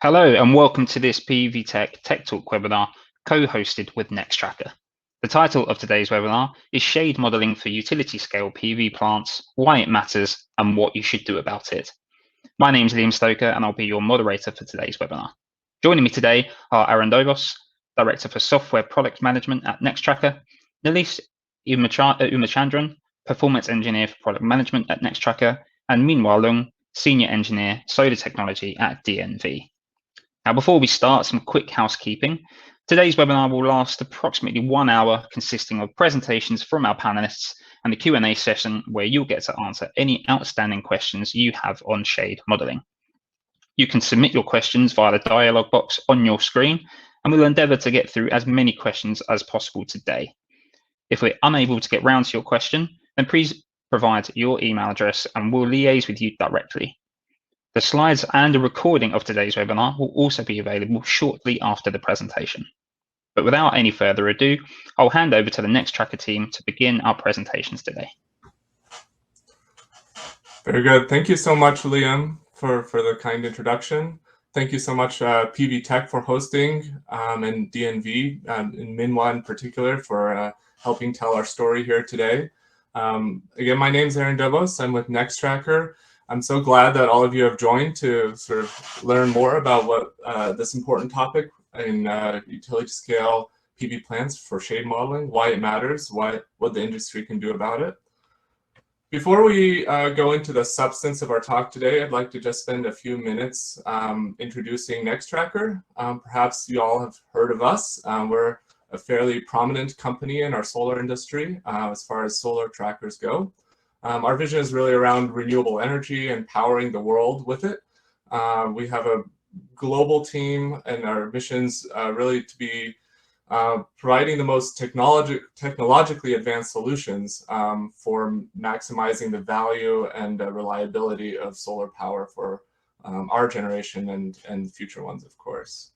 Hello and welcome to this PV Tech Tech Talk webinar co-hosted with Nextracker. The title of today's webinar is Shade Modeling for Utility Scale PV Plants, Why It Matters and What You Should Do About It. My name is Liam Stoker and I'll be your moderator for today's webinar. Joining me today are Aaron Dobos, Director for Software Product Management at Nextracker, Nilesh Umachandran, Performance Engineer for Product Management at Nextracker, and Minhwa Leung, Senior Engineer, Solar Technology at DNV. Now, before we start, some quick housekeeping. Today's webinar will last approximately 1 hour, consisting of presentations from our panelists and a Q&A session where you'll get to answer any outstanding questions you have on shade modeling. You can submit your questions via the dialog box on your screen, and we'll endeavour to get through as many questions as possible today. If we're unable to get round to your question, then please provide your email address and we'll liaise with you directly. The slides and a recording of today's webinar will also be available shortly after the presentation. But without any further ado, I'll hand over to the Nextracker team to begin our presentations today. Very good. Thank you so much, Liam, for the kind introduction. Thank you so much, PV Tech, for hosting, and DNV, and Minhwa in particular, for helping tell our story here today. Again, my name is Aaron Dobos. I'm with Nextracker. I'm so glad that all of you have joined to sort of learn more about what this important topic in utility scale PV plants for shade modeling, why it matters, what the industry can do about it. Before we go into the substance of our talk today, I'd like to just spend a few minutes introducing Nextracker. Perhaps you all have heard of us. We're a fairly prominent company in our solar industry as far as solar trackers go. Our vision is really around renewable energy and powering the world with it. We have a global team, and our mission's really to be providing the most technologically advanced solutions for maximizing the value and reliability of solar power for our generation and future ones, of course.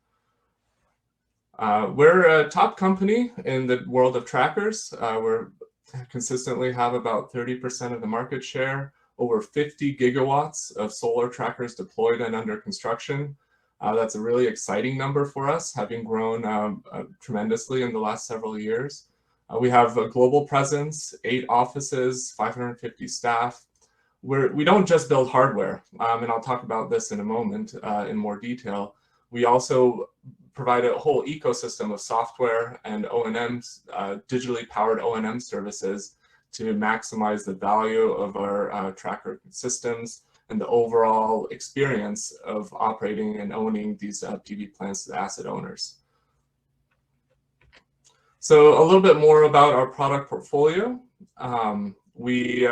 We're a top company in the world of trackers. We're consistently have about 30% of the market share, over 50 gigawatts of solar trackers deployed and under construction. That's a really exciting number for us, having grown tremendously in the last several years. We have a global presence, 8 offices, 550 staff. We don't just build hardware, and I'll talk about this in a moment in more detail. We also provide a whole ecosystem of software and O&Ms, digitally powered O&M services to maximize the value of our tracker systems and the overall experience of operating and owning these PV plants to asset owners. So a little bit more about our product portfolio. We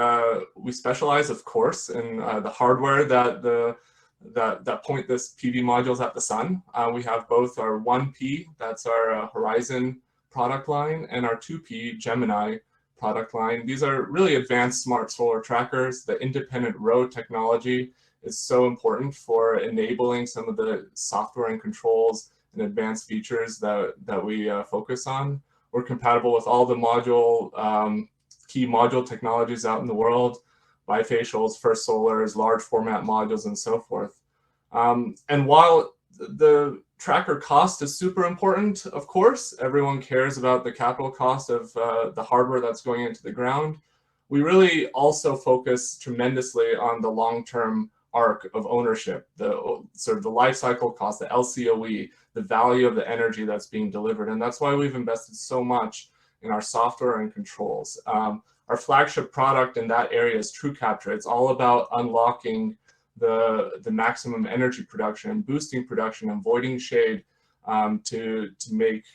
specialize, of course, in the hardware that point this PV modules at the sun. We have both our 1P, that's our Horizon product line, and our 2P Gemini product line. These are really advanced smart solar trackers. The independent row technology is so important for enabling some of the software and controls and advanced features that we focus on. We're compatible with all the key module technologies out in the world: bifacials, First Solars, large format modules, and so forth. And while the tracker cost is super important, of course, everyone cares about the capital cost of the hardware that's going into the ground. We really also focus tremendously on the long-term arc of ownership, the sort of the life cycle cost, the LCOE, the value of the energy that's being delivered. And that's why we've invested so much in our software and controls. Our flagship product in that area is TrueCapture. It's all about unlocking the maximum energy production and boosting production, avoiding shade to make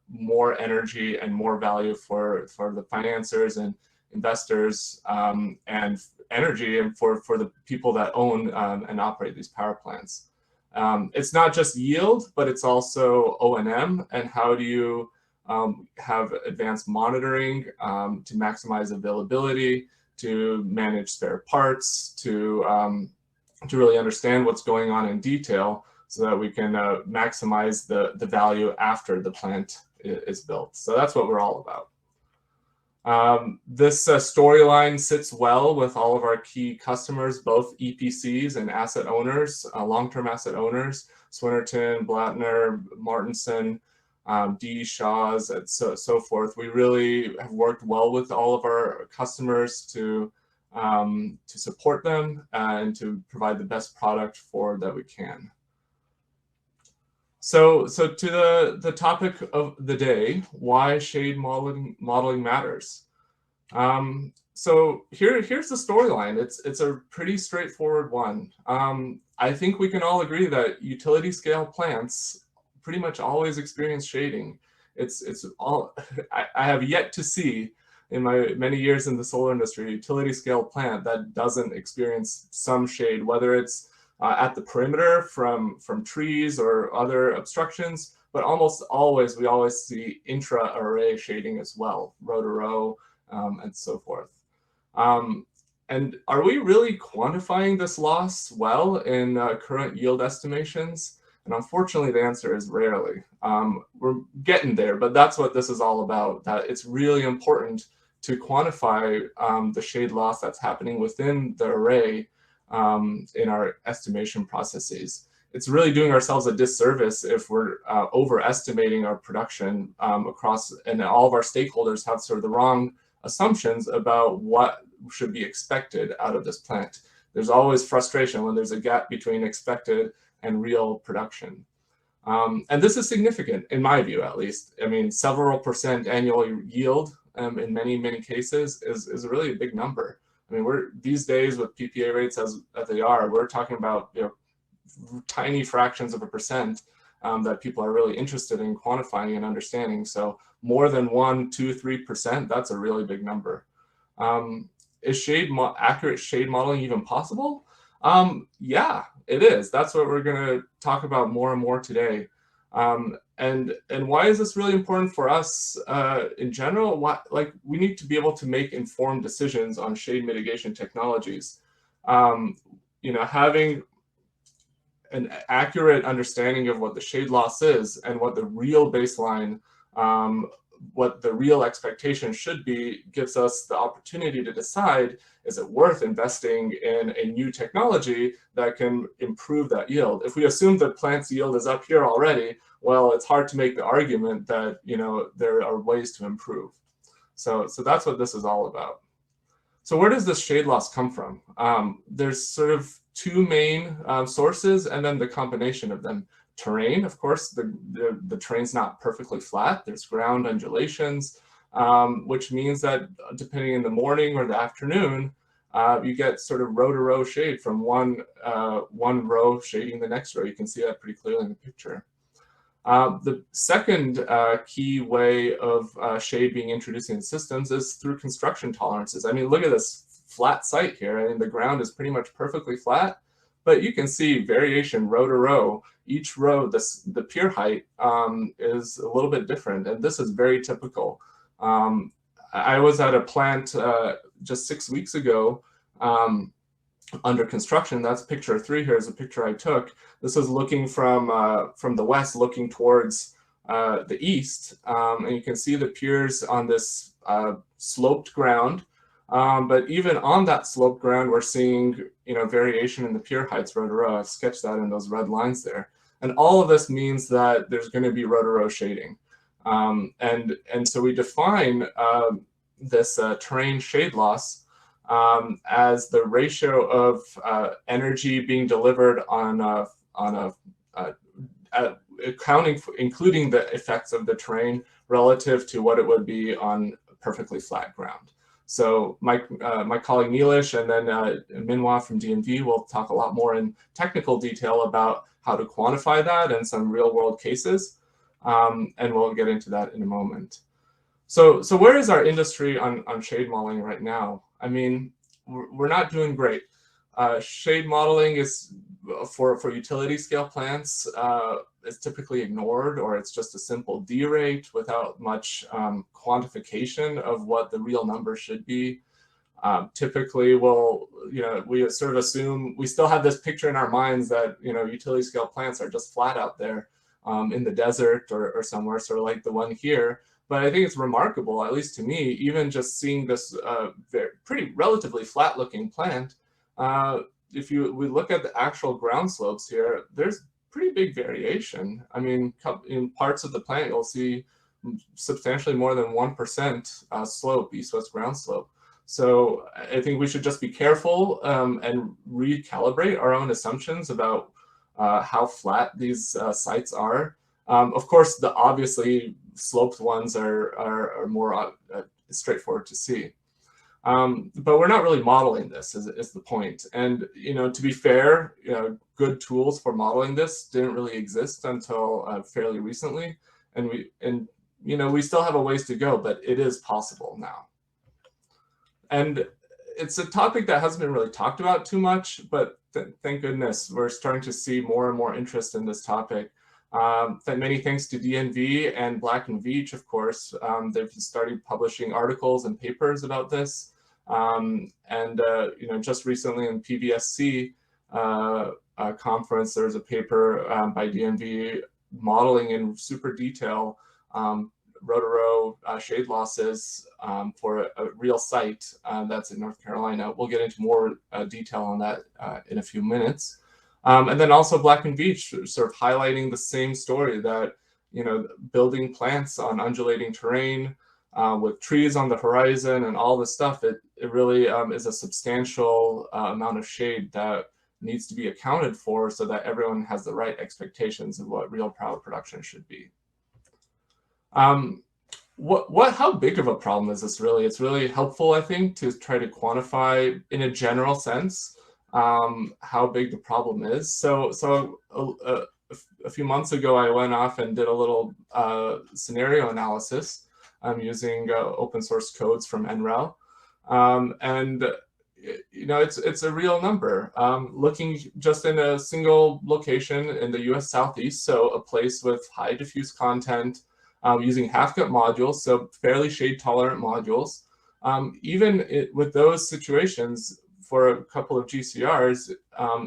more energy and more value for the financiers and investors and energy and for the people that own and operate these power plants. It's not just yield, but it's also O&M and how do you have advanced monitoring to maximize availability, to manage spare parts, to really understand what's going on in detail so that we can maximize the value after the plant is built. So that's what we're all about. This storyline sits well with all of our key customers, both EPCs and asset owners, long-term asset owners, Swinnerton, Blattner, Martinson, D. Shaw's, and so forth. We really have worked well with all of our customers to support them and to provide the best product for that we can. So to the topic of the day, why shade modeling matters. So here's the storyline. It's a pretty straightforward one. I think we can all agree that utility scale plants pretty much always experience shading. It's all I have yet to see in my many years in the solar industry, a utility scale plant that doesn't experience some shade, whether it's at the perimeter from trees or other obstructions, but almost always, we always see intra-array shading as well, row to row, and so forth. And are we really quantifying this loss well in current yield estimations? And unfortunately, the answer is rarely. We're getting there, but that's what this is all about, that it's really important to quantify the shade loss that's happening within the array in our estimation processes. It's really doing ourselves a disservice if we're overestimating our production across, and all of our stakeholders have sort of the wrong assumptions about what should be expected out of this plant. There's always frustration when there's a gap between expected and real production. And this is significant, in my view, at least. I mean, several % annual yield in many cases is really a big number. I mean, we're these days with PPA rates as they are, we're talking about tiny fractions of a percent that people are really interested in quantifying and understanding. So more than 1, 2, 3%, that's a really big number. Is accurate shade modeling even possible? Yeah, it is. That's what we're going to talk about more and more today. And why is this really important for us in general? Like, we need to be able to make informed decisions on shade mitigation technologies. Having an accurate understanding of what the shade loss is and what the real baseline, what the real expectation should be, gives us the opportunity to decide, is it worth investing in a new technology that can improve that yield? If we assume the plant's yield is up here already, well, it's hard to make the argument that there are ways to improve. So that's what this is all about. So where does this shade loss come from? There's sort of two main sources, and then the combination of them. Terrain, of course, the terrain's not perfectly flat. There's ground undulations, which means that depending in the morning or the afternoon, you get sort of row to row shade from one row shading the next row. You can see that pretty clearly in the picture. The second key way of shade being introduced in systems is through construction tolerances. I mean, look at this flat site here. I mean, the ground is pretty much perfectly flat, but you can see variation row to row. Each row, the pier height is a little bit different, and this is very typical. I was at a plant just 6 weeks ago under construction. That's picture 3 here is a picture I took. This is looking from the west, looking towards the east, and you can see the piers on this sloped ground. But even on that sloped ground, we're seeing variation in the pier heights row to row. I've sketched that in those red lines there. And all of this means that there's going to be row to row shading. And so we define this terrain shade loss as the ratio of energy being delivered including the effects of the terrain relative to what it would be on perfectly flat ground. So my colleague Neelish and then Minhwa from DNV will talk a lot more in technical detail about how to quantify that and some real world cases. And we'll get into that in a moment. So where is our industry on shade modeling right now? I mean, we're not doing great. Shade modeling is for utility scale plants is typically ignored, or it's just a simple derate without much quantification of what the real number should be. Typically, we sort of assume we still have this picture in our minds that utility scale plants are just flat out there in the desert or somewhere, sort of like the one here. But I think it's remarkable, at least to me, even just seeing this pretty relatively flat-looking plant. If we look at the actual ground slopes here, there's pretty big variation. I mean, in parts of the plant, you'll see substantially more than 1% slope, east-west ground slope. So I think we should just be careful and recalibrate our own assumptions about how flat these sites are. Of course, the obviously sloped ones are more straightforward to see. But we're not really modeling this is the point. And, to be fair, good tools for modeling this didn't really exist until fairly recently. And we still have a ways to go, but it is possible now. And it's a topic that hasn't been really talked about too much, but thank goodness we're starting to see more and more interest in this topic. Many thanks to DNV and Black and Veatch, of course. They've started publishing articles and papers about this. Just recently in PVSC conference, there's a paper by DNV modeling in super detail row-to-row shade losses for a real site that's in North Carolina. We'll get into more detail on that in a few minutes. And then also Black and Veatch sort of highlighting the same story that, building plants on undulating terrain with trees on the horizon and all this stuff, it really is a substantial amount of shade that needs to be accounted for so that everyone has the right expectations of what real power production should be. How big of a problem is this really? It's really helpful, I think, to try to quantify in a general sense how big the problem is. So a few months ago, I went off and did a little scenario analysis using open source codes from NREL. It's a real number. Looking just in a single location in the US Southeast, so a place with high diffuse content, using half-cut modules, so fairly shade-tolerant modules. Even with those situations, for a couple of GCRs,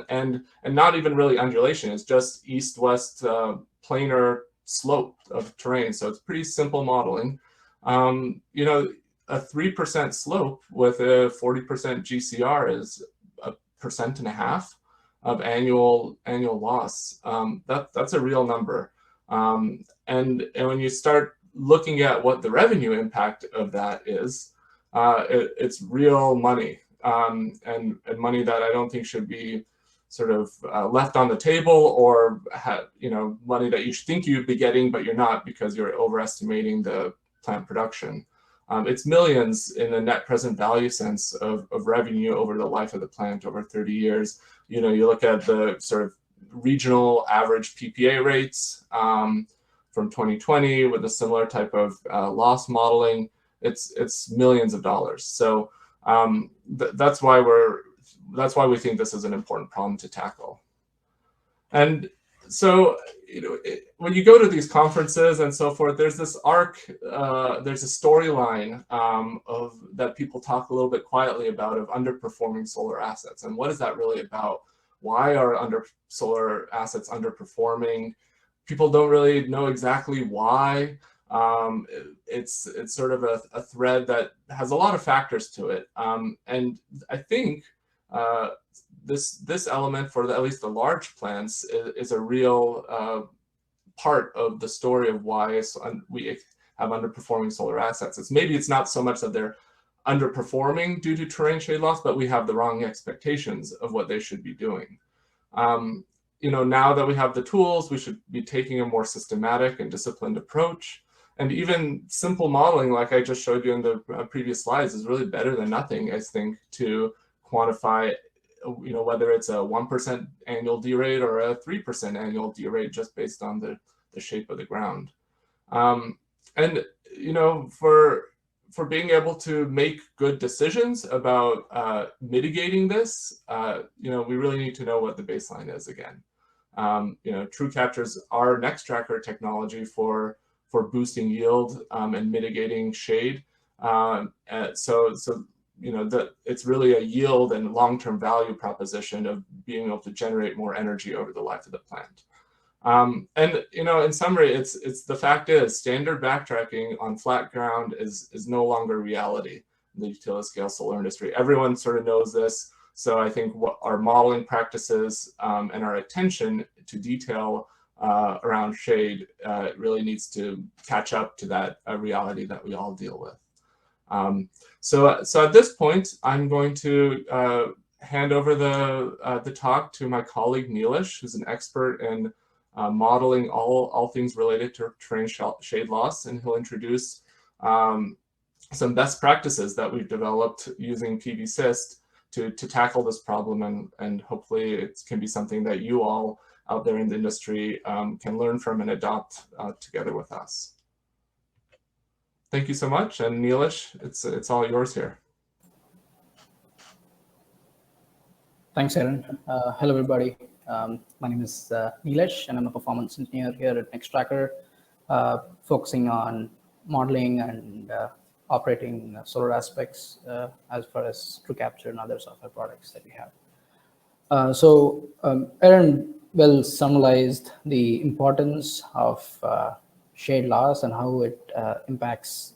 and not even really undulation, it's just east-west planar slope of terrain, so it's pretty simple modeling. A 3% slope with a 40% GCR is 1.5% of annual loss. That's a real number. And when you start looking at what the revenue impact of that is, it's real money, and money that I don't think should be sort of left on the table, or money that you think you'd be getting, but you're not because you're overestimating the plant production. It's millions in the net present value sense of revenue over the life of the plant over 30 years. You look at the sort of regional average PPA rates from 2020 with a similar type of loss modeling. It's millions of dollars. So that's why we think this is an important problem to tackle. And so when you go to these conferences and so forth, there's this arc, there's a storyline of that people talk a little bit quietly about of underperforming solar assets. And what is that really about? Why are solar assets underperforming? People don't really know exactly why. It's sort of a thread that has a lot of factors to it. And I think this element for at least the large plants is a real part of the story of why we have underperforming solar assets. Maybe it's not so much that they're underperforming due to terrain shade loss, but we have the wrong expectations of what they should be doing. Now that we have the tools, we should be taking a more systematic and disciplined approach. And even simple modeling, like I just showed you in the previous slides, is really better than nothing, I think, to quantify, whether it's a 1% annual derate or a 3% annual derate just based on the shape of the ground. For being able to make good decisions about mitigating this, we really need to know what the baseline is again. TrueCapture's our Nextracker technology for boosting yield and mitigating shade. That it's really a yield and long-term value proposition of being able to generate more energy over the life of the plant. And in summary, it's the fact is standard backtracking on flat ground is no longer reality in the utility scale solar industry. Everyone sort of knows this. So I think what our modeling practices and our attention to detail around shade really needs to catch up to that reality that we all deal with. So at this point, I'm going to hand over the talk to my colleague Neelish, who's an expert in modeling all things related to terrain shade loss, and he'll introduce some best practices that we've developed using PV-Syst to tackle this problem, and hopefully it can be something that you all out there in the industry can learn from and adopt together with us. Thank you so much, and Neelish, it's all yours here. Thanks, Aaron. Hello, everybody. My name is Neelish, and I'm a performance engineer here at Nextracker, focusing on modeling and operating solar aspects as far as TrueCapture and other software products that we have. So Aaron well summarized the importance of shade loss and how it impacts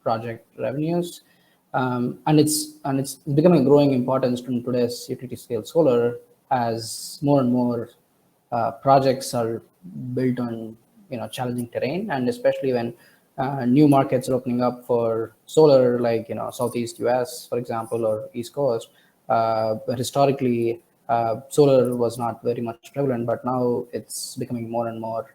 project revenues. And it's becoming growing importance in today's utility scale solar as more and more projects are built on challenging terrain, and especially when new markets are opening up for solar, like Southeast US, for example, or East Coast. But historically, solar was not very much prevalent, but now it's becoming more and more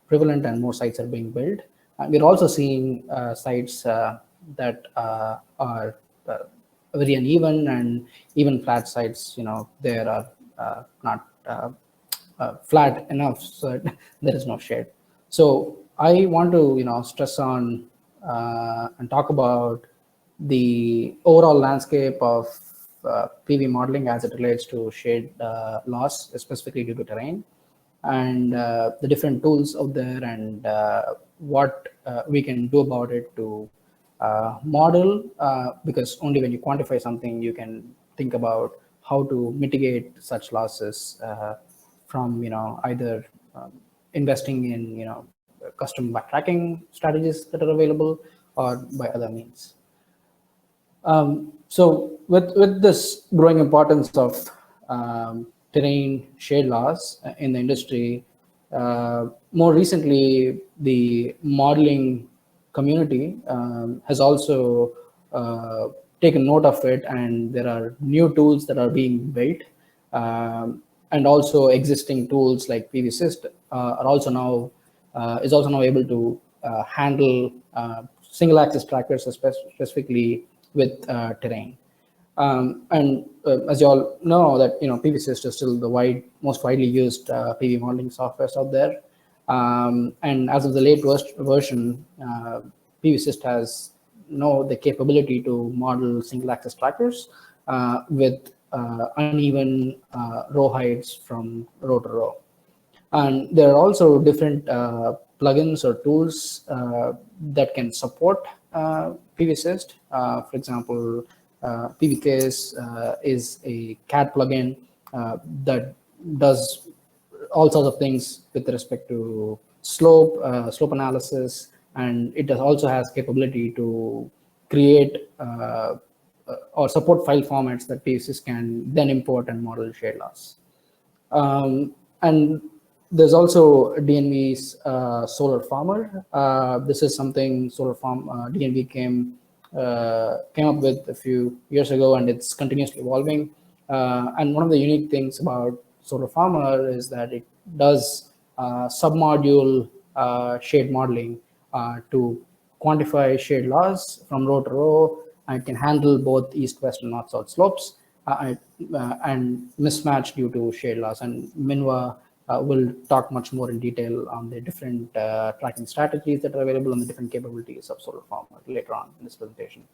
prevalent, and more sites are being built. And we're also seeing sites that are very uneven, and even flat sites, there are not flat enough so that there is no shade. So I want to stress on and talk about the overall landscape of PV modeling as it relates to shade loss, specifically due to terrain, and the different tools out there, and what we can do about it to model, because only when you quantify something you can think about how to mitigate such losses from either investing in custom backtracking strategies that are available, or by other means. So with this growing importance of terrain shade loss in the industry, more recently the modeling community has also taken note of it, and there are new tools that are being built, and also existing tools like PV-Syst are also now able to handle single axis trackers, specifically with terrain. And as you all know, that PV-Syst is still the most widely used PV modeling softwares out there. And as of the latest version, PV-Syst has the capability to model single axis trackers with uneven row heights from row to row. And there are also different plugins or tools that can support PV-Syst. For example, PVCase is a CAD plugin that does all sorts of things with respect to slope analysis, and it also has capability to create or support file formats that PV-Syst can then import and model shade loss. And there's also DNV's SolarFarmer. This is something DNV came up with a few years ago, and it's continuously evolving. And one of the unique things about SolarFarmer is that it does submodule shade modeling to quantify shade loss from row to row, and it can handle both east, west, and north, south slopes and mismatch due to shade loss. And Minwa will talk much more in detail on the different tracking strategies that are available and the different capabilities of SolarFarmer later on in this presentation.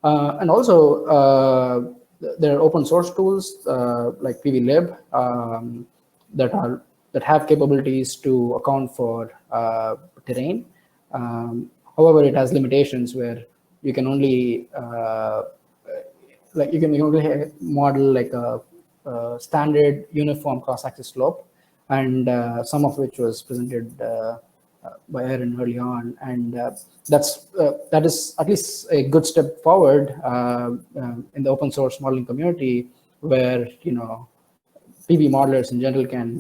And also, there are open source tools like PVLib that have capabilities to account for terrain. However, it has limitations where you can only you can only model like a standard uniform cross-axis slope, and some of which was presented by Aaron early on, and that is at least a good step forward in the open source modeling community, where PV modelers in general can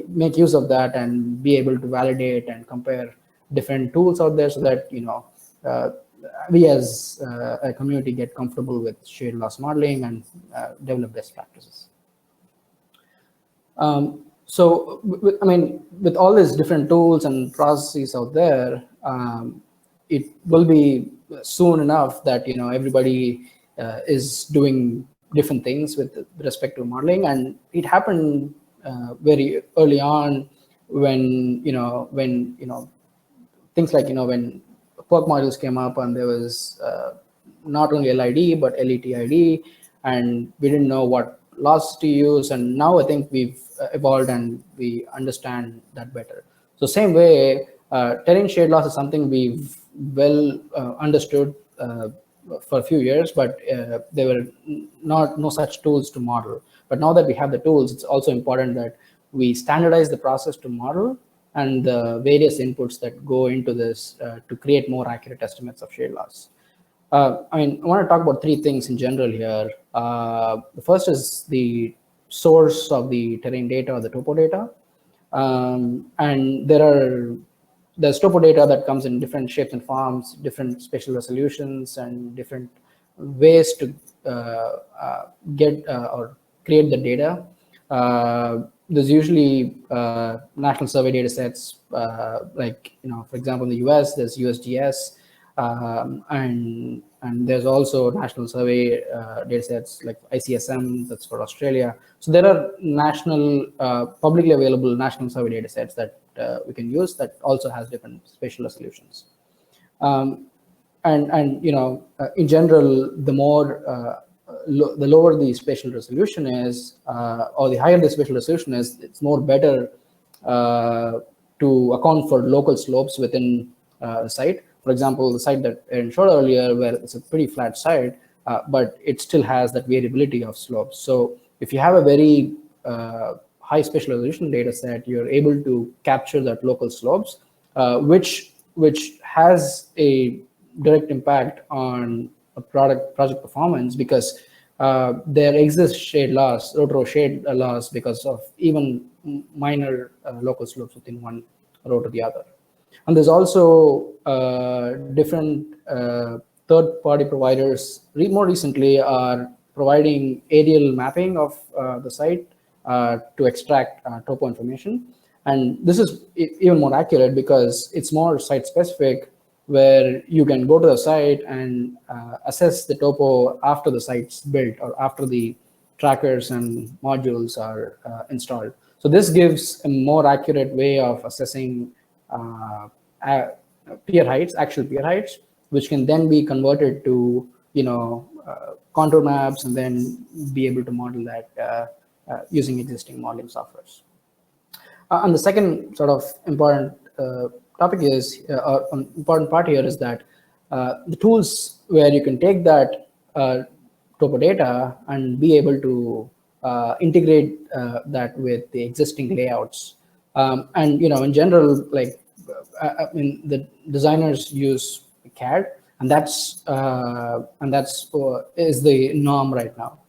make use of that and be able to validate and compare different tools out there, so that uh, we as a community get comfortable with shade loss modeling and develop best practices. So, with all these different tools and processes out there, it will be soon enough that everybody is doing different things with respect to modeling, and it happened very early on when things like when PERC modules came up, and there was not only LID but LETID, and we didn't know what loss to use. And now I think we've evolved and we understand that better. So same way, terrain shade loss is something we've well understood for a few years, but there were no such tools to model. But now that we have the tools, it's also important that we standardize the process to model and the various inputs that go into this to create more accurate estimates of shade loss. I want to talk about three things in general here. The first is the source of the terrain data, or the topo data. And there's topo data that comes in different shapes and forms, different spatial resolutions, and different ways to get or create the data. There's usually national survey data sets, like, for example, in the US, there's USGS, and there's also national survey data sets like ICSM, that's for Australia. So there are national, publicly available national survey data sets that we can use that also has different spatial resolutions. And in general, the lower the spatial resolution is, or the higher the spatial resolution is, it's more better to account for local slopes within the site. For example, the site that Aaron showed earlier, where it's a pretty flat site, but it still has that variability of slopes. So if you have a very high spatial resolution data set, you're able to capture that local slopes, which has a direct impact on a project performance, because there exists shade loss, row shade loss, because of even minor local slopes within one row to the other. And there's also different third-party providers more recently are providing aerial mapping of the site to extract topo information. And this is even more accurate because it's more site-specific, where you can go to the site and assess the topo after the site's built, or after the trackers and modules are installed. So this gives a more accurate way of assessing pier heights, actual pier heights, which can then be converted to contour maps, and then be able to model that using existing modeling softwares. And the second sort of important topic is, or important part here, is that the tools where you can take that topo data and be able to integrate that with the existing layouts. And in general, like the designers use CAD, and that's is the norm right now.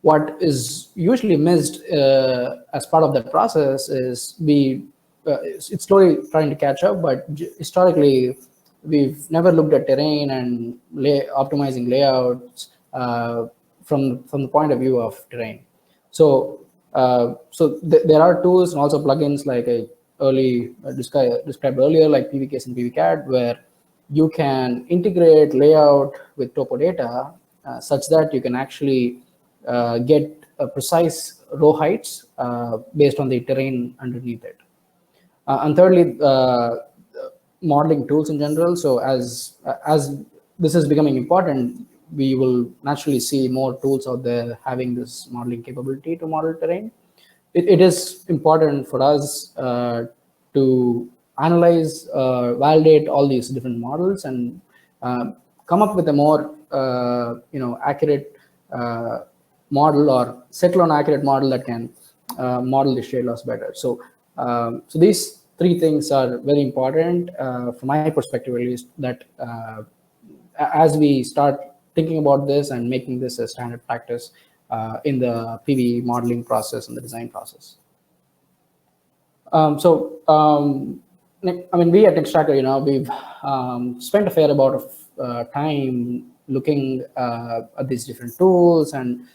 What is usually missed as part of that process is it's slowly trying to catch up, but historically we've never looked at terrain and optimizing layouts from the point of view of terrain. So there are tools and also plugins like I described earlier, like PVCase and PVCAD, where you can integrate layout with topo data such that you can actually get precise row heights based on the terrain underneath it. And thirdly, modeling tools in general. So as this is becoming important, we will naturally see more tools out there having this modeling capability to model terrain. It is important for us to analyze, validate all these different models, and come up with a more accurate model, or settle on accurate model that can model the shade loss better. So, so these three things are very important from my perspective, at least, that as we start thinking about this and making this a standard practice in the PV modeling process and the design process. I mean, we at Nextracker, we've spent a fair amount of time looking at these different tools and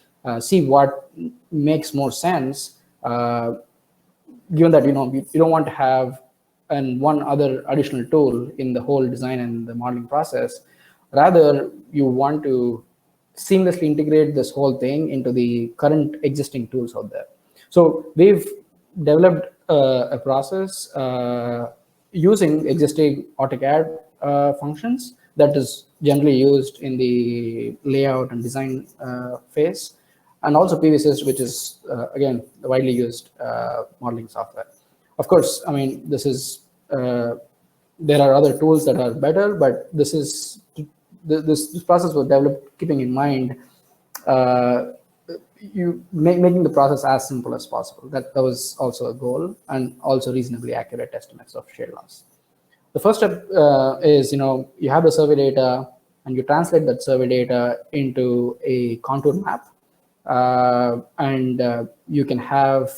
see what makes more sense, given that, you don't want to have one other additional tool in the whole design and the modeling process. Rather, you want to seamlessly integrate this whole thing into the current existing tools out there. So we've developed a process using existing AutoCAD functions that is generally used in the layout and design phase, and also PVSys, which is again the widely used modeling software. Of course, I mean, this is there are other tools that are better, but this process was developed keeping in mind making the process as simple as possible. That was also a goal, and also reasonably accurate estimates of shade loss. The first step is, you have the survey data and you translate that survey data into a contour map, and you can have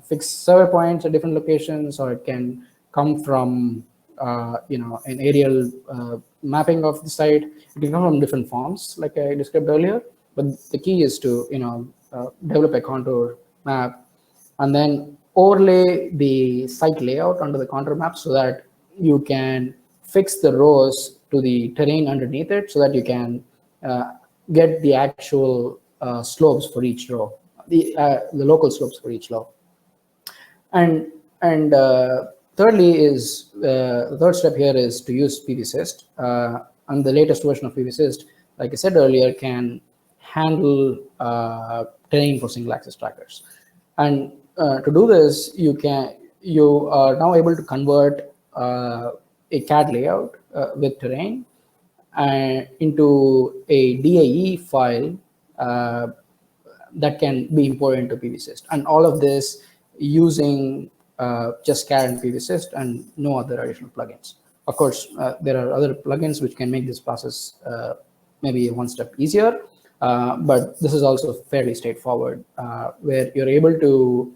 fixed survey points at different locations, or it can come from an aerial mapping of the site. It can come from different forms, like I described earlier. But the key is to develop a contour map and then overlay the site layout onto the contour map so that you can fix the rows to the terrain underneath it, so that you can get the actual slopes for each row, the local slopes for each row. And thirdly is the third step here is to use PVSys, and the latest version of PVSys, like I said earlier, can handle terrain for single axis trackers. And to do this, you are now able to convert a CAD layout with terrain into a DAE file that can be imported into PVSys, and all of this using just CAD and PVSys and no other additional plugins. Of course, there are other plugins which can make this process maybe one step easier, but this is also fairly straightforward, where you're able to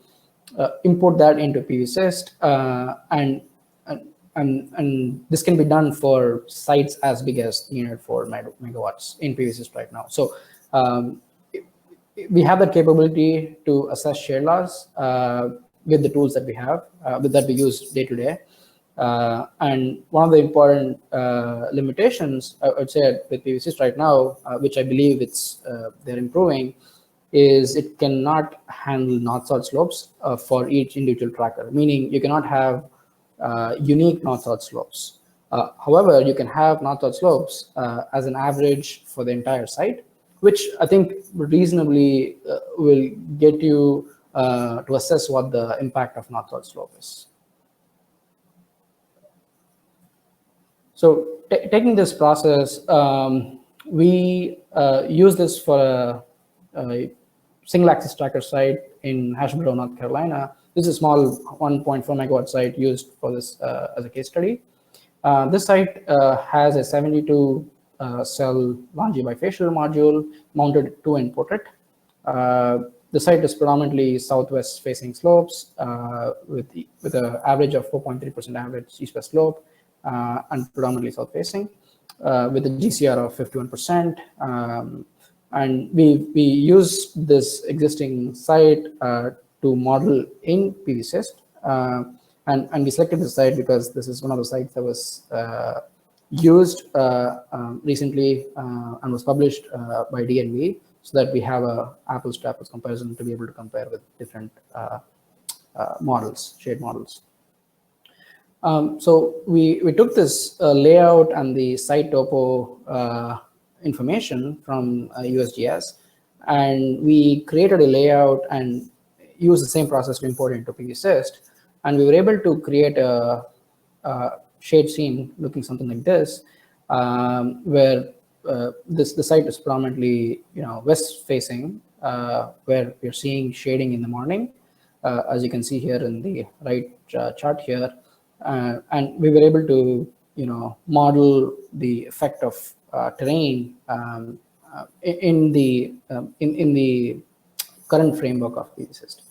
import that into PVSys, and this can be done for sites as big as 304 megawatts in PVSys right now. So we have that capability to assess shade loss with the tools that we have, that we use day to day. And one of the important limitations, I would say, with PVSys right now, which I believe they're improving, is it cannot handle north-south slopes for each individual tracker, meaning you cannot have unique north-south slopes. However, you can have north-south slopes as an average for the entire site, which I think reasonably will get you to assess what the impact of north-south slope is. So taking this process, we use this for a single axis tracker site in Asheboro, North Carolina. This is a small 1.4 megawatt site used for this as a case study. This site has a 72 cell Longi bifacial module mounted to an portrait. The site is predominantly southwest facing slopes with an average of 4.3% average east-west slope, and predominantly south facing, with a GCR of 51%. And we use this existing site to model in PVSys, and we selected this site because this is one of the sites that was used recently and was published by DNV, so that we have a apples to apples comparison to be able to compare with different models, shade models. So we took this layout and the site topo information from USGS, and we created a layout and used the same process to import it into PVSys, and we were able to create a shade scene looking something like this, where the site is predominantly west facing, where we're seeing shading in the morning, as you can see here in the right chart here. And we were able to, model the effect of terrain in the current framework of PV system.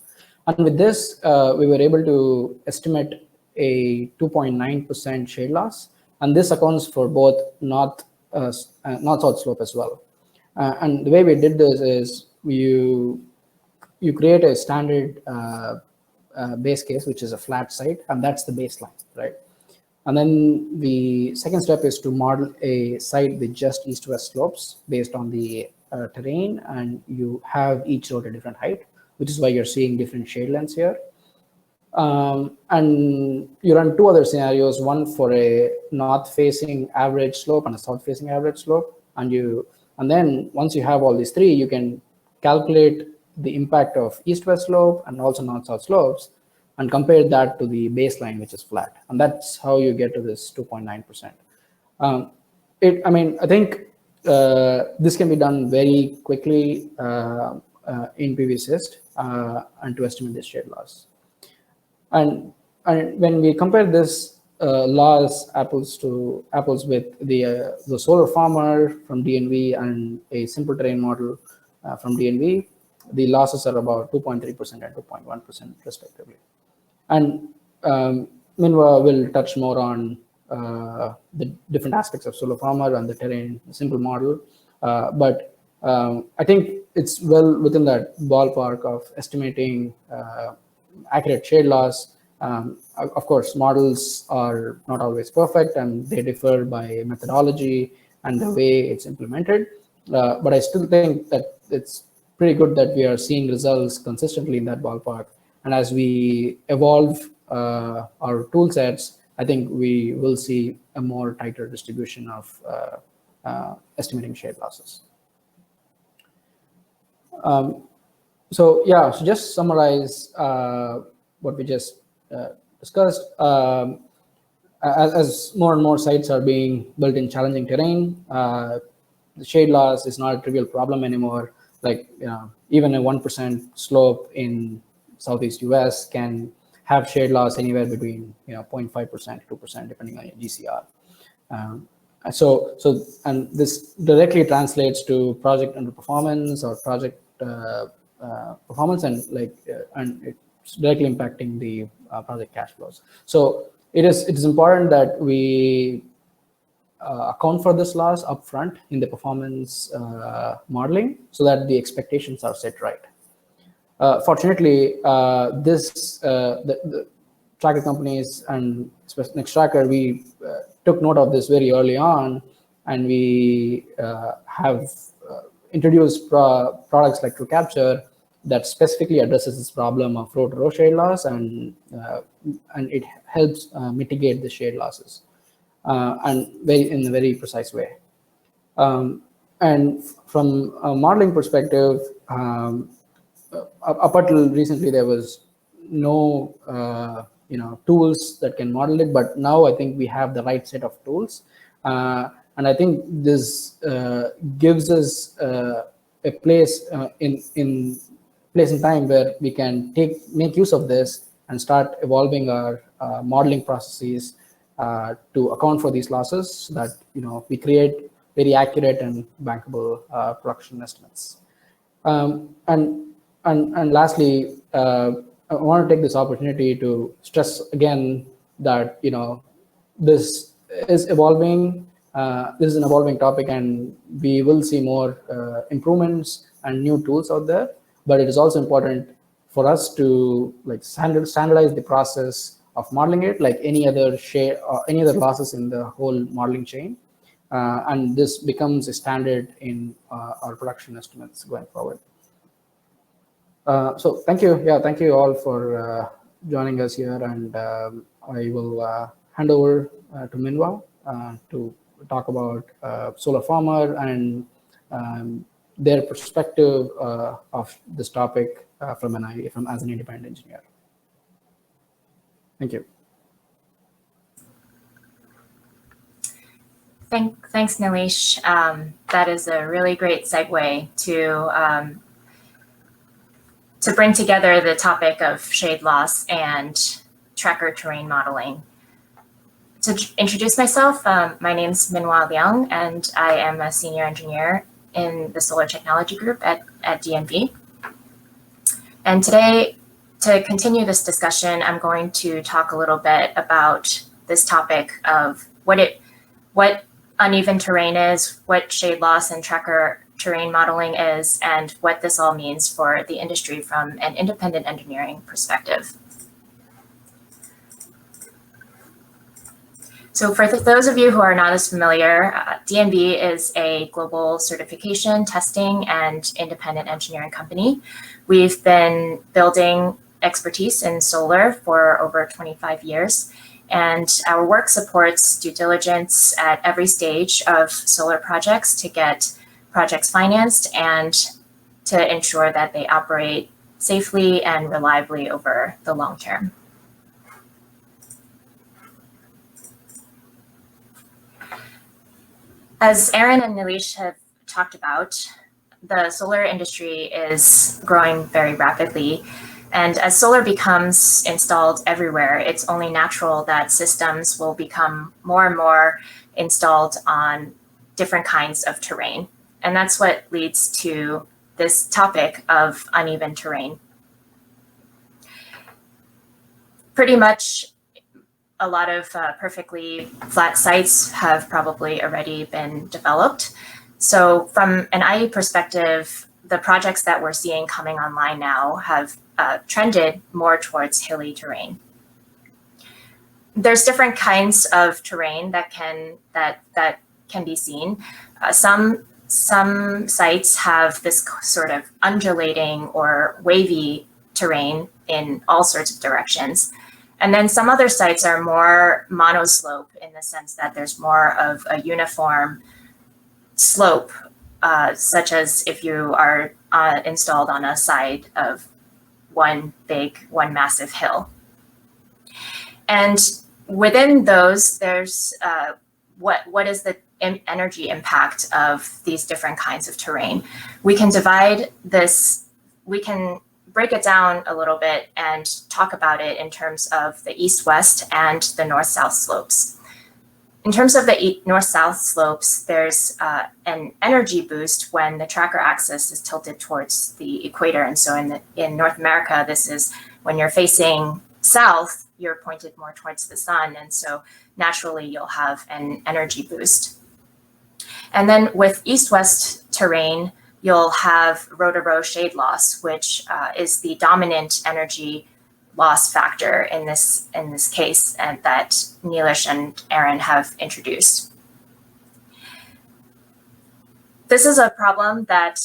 And with this, we were able to estimate a 2.9% shade loss, and this accounts for both north-south slope as well. And the way we did this is you create a standard base case, which is a flat site, and that's the baseline, right? And then the second step is to model a site with just east-west slopes based on the terrain, and you have each road at a different height, which is why you're seeing different shade lengths here. And you run two other scenarios, one for a north-facing average slope and a south-facing average slope. And then once you have all these three, you can calculate the impact of east-west slope and also north-south slopes and compare that to the baseline, which is flat. And that's how you get to this 2.9%. I think this can be done very quickly in PV Syst and to estimate this shade loss. And when we compare this loss apples to apples with the SolarFarmer from DNV and a simple terrain model from DNV, the losses are about 2.3% and 2.1% respectively. And Minwa will touch more on the different aspects of SolarFarmer and the terrain simple model. But I think it's well within that ballpark of estimating accurate shade loss. Of course, models are not always perfect and they differ by methodology and the way it's implemented. But I still think that it's pretty good that we are seeing results consistently in that ballpark. And as we evolve our tool sets, I think we will see a more tighter distribution of estimating shade losses. So just summarize what we just discussed. As more and more sites are being built in challenging terrain, the shade loss is not a trivial problem anymore. Like even a 1% slope in Southeast US can have shade loss anywhere between 0.5% to 2% depending on your GCR. And this directly translates to project underperformance or project performance, and it's directly impacting the project cash flows. So it is important that we account for this loss upfront in the performance modeling so that the expectations are set right. Fortunately, the tracker companies and Nextracker, we took note of this very early on, and we have introduced products like TrueCapture that specifically addresses this problem of row-to-row shade loss, and it helps mitigate the shade losses and in a very precise way. And from a modeling perspective, up until recently, there was no tools that can model it, but now I think we have the right set of tools, and I think this gives us a place in time where we can make use of this and start evolving our modeling processes to account for these losses, so that we create very accurate and bankable production estimates. And lastly, I want to take this opportunity to stress again that this is evolving. This is an evolving topic, and we will see more improvements and new tools out there. But it is also important for us to standardize the process of modeling it, like any other share or any other losses in the whole modeling chain. And this becomes a standard in our production estimates going forward. So thank you. Thank you all for joining us here. And I will hand over to Minwa to talk about SolarFarmer and their perspective of this topic from as an independent engineer. Thank you. Thanks, Nilesh. That is a really great segue to to bring together the topic of shade loss and tracker terrain modeling. To introduce myself, my name is Minhua Liang, and I am a senior engineer in the solar technology group at DNV. And today, to continue this discussion, I'm going to talk a little bit about this topic of what uneven terrain is, what shade loss and tracker terrain modeling is, and what this all means for the industry from an independent engineering perspective. So for those of you who are not as familiar, DNV is a global certification, testing, and independent engineering company. We've been building expertise in solar for over 25 years, and our work supports due diligence at every stage of solar projects to get projects financed and to ensure that they operate safely and reliably over the long term. As Aaron and Nilesh have talked about, the solar industry is growing very rapidly. And as solar becomes installed everywhere, it's only natural that systems will become more and more installed on different kinds of terrain. And that's what leads to this topic of uneven terrain. Pretty much a lot of perfectly flat sites have probably already been developed. So from an IE perspective, the projects that we're seeing coming online now have trended more towards hilly terrain. There's different kinds of terrain that can be seen. Some sites have this sort of undulating or wavy terrain in all sorts of directions. And then some other sites are more monoslope in the sense that there's more of a uniform slope, such as if you are installed on a side of one massive hill. And within those, there's what is the energy impact of these different kinds of terrain. We can divide this, we can break it down a little bit and talk about it in terms of the east-west and the north-south slopes. In terms of the north-south slopes, there's an energy boost when the tracker axis is tilted towards the equator. And so in North America, this is when you're facing south, you're pointed more towards the sun. And so naturally, you'll have an energy boost. And then with east-west terrain, you'll have row-to-row shade loss, which is the dominant energy loss factor in this case, and that Nilesh and Aaron have introduced. This is a problem that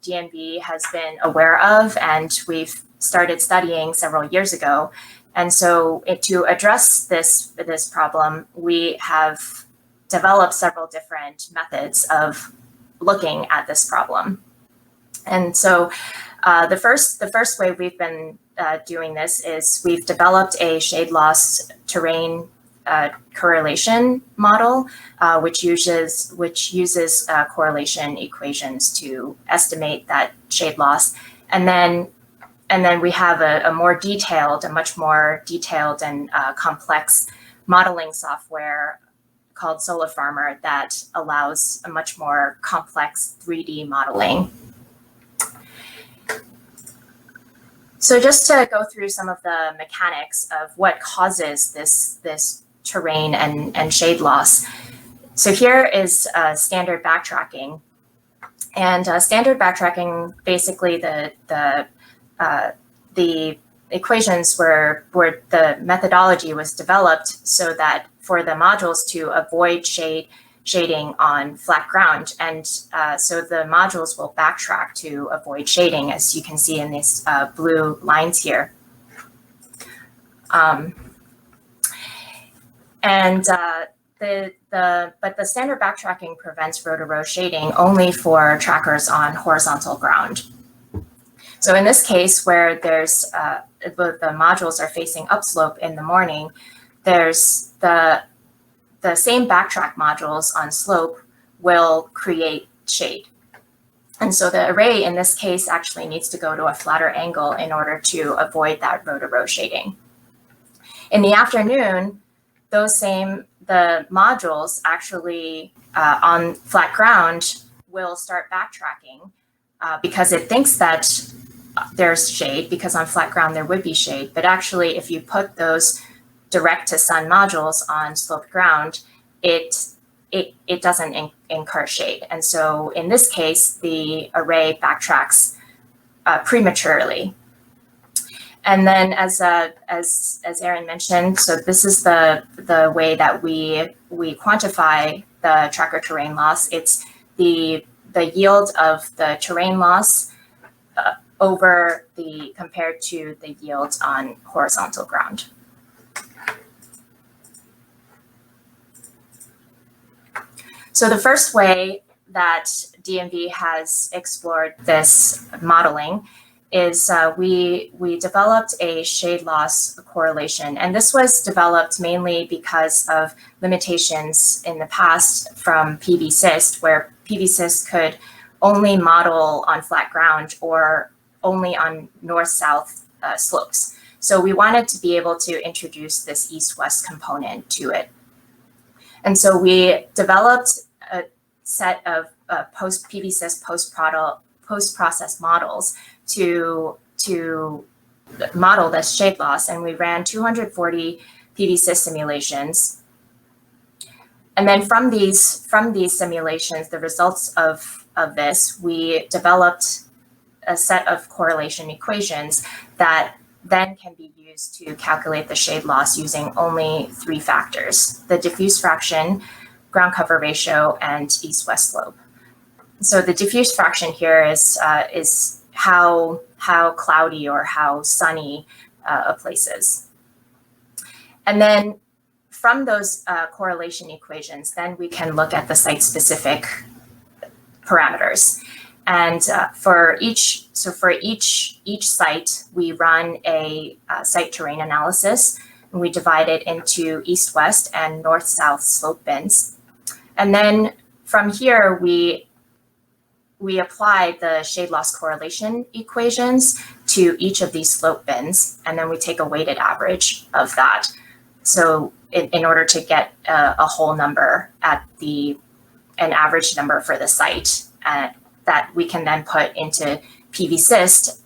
DNV has been aware of, and we've started studying several years ago. And so to address this problem, we have developed several different methods of looking at this problem. And so the first way we've been doing this is we've developed a shade loss terrain correlation model, which uses correlation equations to estimate that shade loss. And then we have a much more detailed and complex modeling software called SolarFarmer that allows a much more complex 3D modeling. So just to go through some of the mechanics of what causes this terrain and shade loss. So here is standard backtracking. And standard backtracking, basically the equations were the methodology was developed so that for the modules to avoid shading on flat ground. And so the modules will backtrack to avoid shading, as you can see in these blue lines here. But the standard backtracking prevents row-to-row shading only for trackers on horizontal ground. So in this case, where there's the modules are facing upslope in the morning, there's the same backtrack modules on slope will create shade. And so the array in this case actually needs to go to a flatter angle in order to avoid that row-to-row shading. In the afternoon, the modules actually on flat ground will start backtracking because it thinks that there's shade, because on flat ground there would be shade. But actually, if you put those direct to sun modules on sloped ground, it doesn't incur shade. And so in this case, the array backtracks prematurely. And then as Aaron mentioned, so this is the way that we quantify the tracker terrain loss. It's the yield of the terrain loss compared to the yield on horizontal ground. So the first way that DNV has explored this modeling is we developed a shade loss correlation. And this was developed mainly because of limitations in the past from PV cyst, where PV cyst could only model on flat ground or only on north-south slopes. So we wanted to be able to introduce this east-west component to it. And so we developed a set of PV cyst post-process models to model this shade loss, and we ran 240 PV cyst simulations. And then from these simulations, the results of this, we developed a set of correlation equations that then can be used to calculate the shade loss using only 3 factors: the diffuse fraction, ground cover ratio, and east-west slope. So the diffuse fraction here is how cloudy or how sunny a place is. And then from those correlation equations, then we can look at the site-specific parameters. And for each site, we run a site terrain analysis, and we divide it into east-west and north-south slope bins. And then from here, we apply the shade loss correlation equations to each of these slope bins, and then we take a weighted average of that. So in order to get a whole number an average number for the site that we can then put into PV cyst,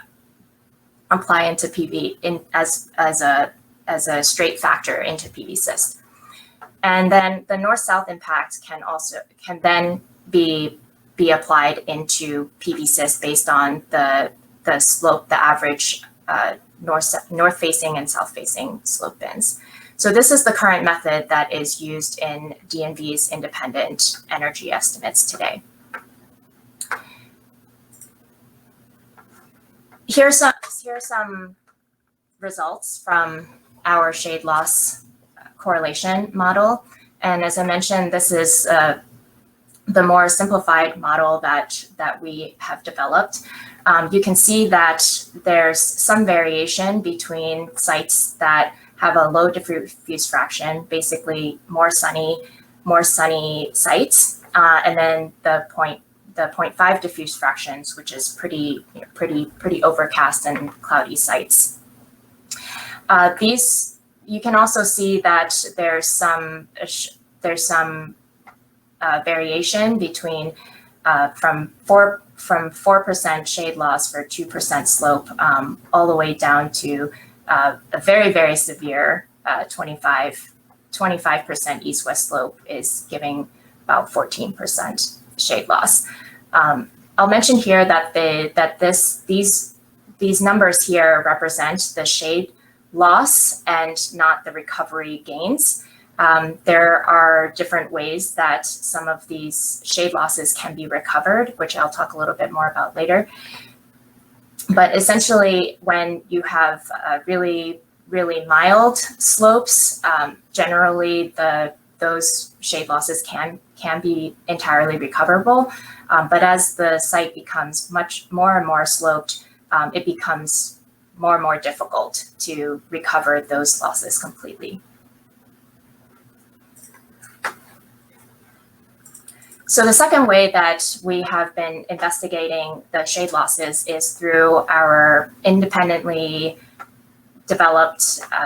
apply into PV as a straight factor into PV cyst. And then the north-south impact can then be applied into PV cyst based on the slope, the average north-facing and south-facing slope bins. So this is the current method that is used in DNV's independent energy estimates today. Here's some results from our shade loss correlation model. And as I mentioned, this is the more simplified model that we have developed. You can see that there's some variation between sites that have a low diffuse fraction, basically more sunny sites, and then the 0.5 diffuse fractions, which is pretty overcast and cloudy sites. You can also see that there's some variation between from 4% shade loss for 2% slope all the way down to a very, very severe 25% east-west slope is giving about 14% shade loss. I'll mention here that these numbers here represent the shade loss and not the recovery gains. There are different ways that some of these shade losses can be recovered, which I'll talk a little bit more about later. But essentially, when you have really, really mild slopes, generally those shade losses can be entirely recoverable. But as the site becomes much more and more sloped, it becomes more and more difficult to recover those losses completely. So the second way that we have been investigating the shade losses is through our independently developed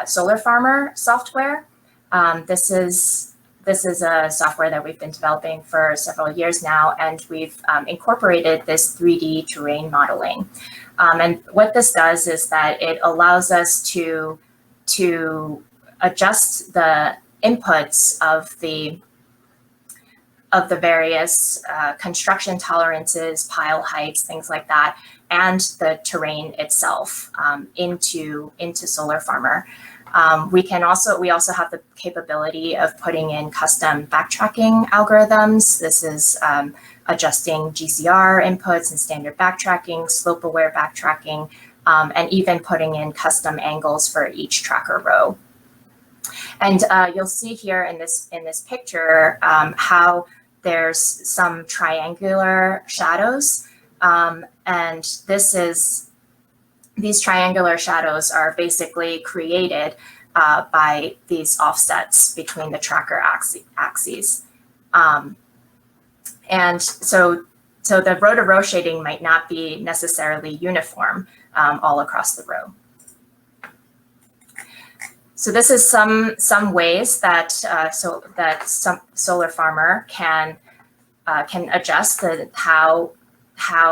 SolarFarmer software. This is a software that we've been developing for several years now, and we've incorporated this 3D terrain modeling. And what this does is that it allows us to adjust the inputs of the various construction tolerances, pile heights, things like that, and the terrain itself into SolarFarmer. We also have the capability of putting in custom backtracking algorithms. This is adjusting GCR inputs and standard backtracking, slope-aware backtracking, and even putting in custom angles for each tracker row. And you'll see here in this picture how there's some triangular shadows, and these triangular shadows are basically created by these offsets between the tracker axes. And so the row-to-row shading might not be necessarily uniform all across the row. So this is some ways that some SolarFarmer can adjust how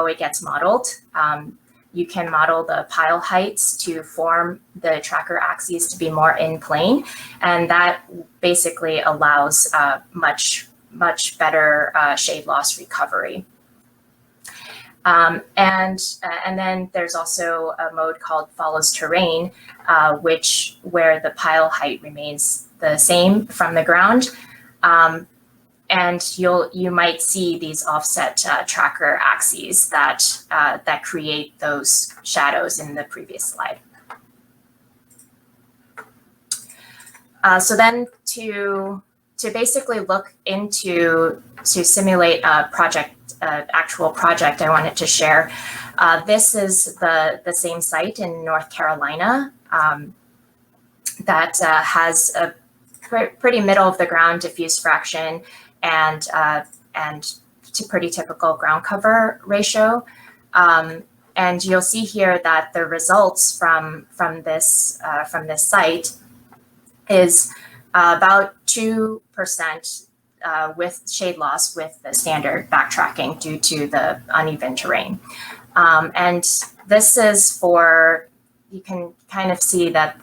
it gets modeled. You can model the pile heights to form the tracker axes to be more in plane, and that basically allows much better shade loss recovery. And then there's also a mode called follows terrain, where the pile height remains the same from the ground. And you might see these offset tracker axes that create those shadows in the previous slide. So then to basically look into to simulate a actual project I wanted to share. This is the same site in North Carolina that has a pretty middle of the ground diffuse fraction and pretty typical ground cover ratio. And you'll see here that the results from this site is about 2% with shade loss with the standard backtracking due to the uneven terrain. And this is for, you can kind of see that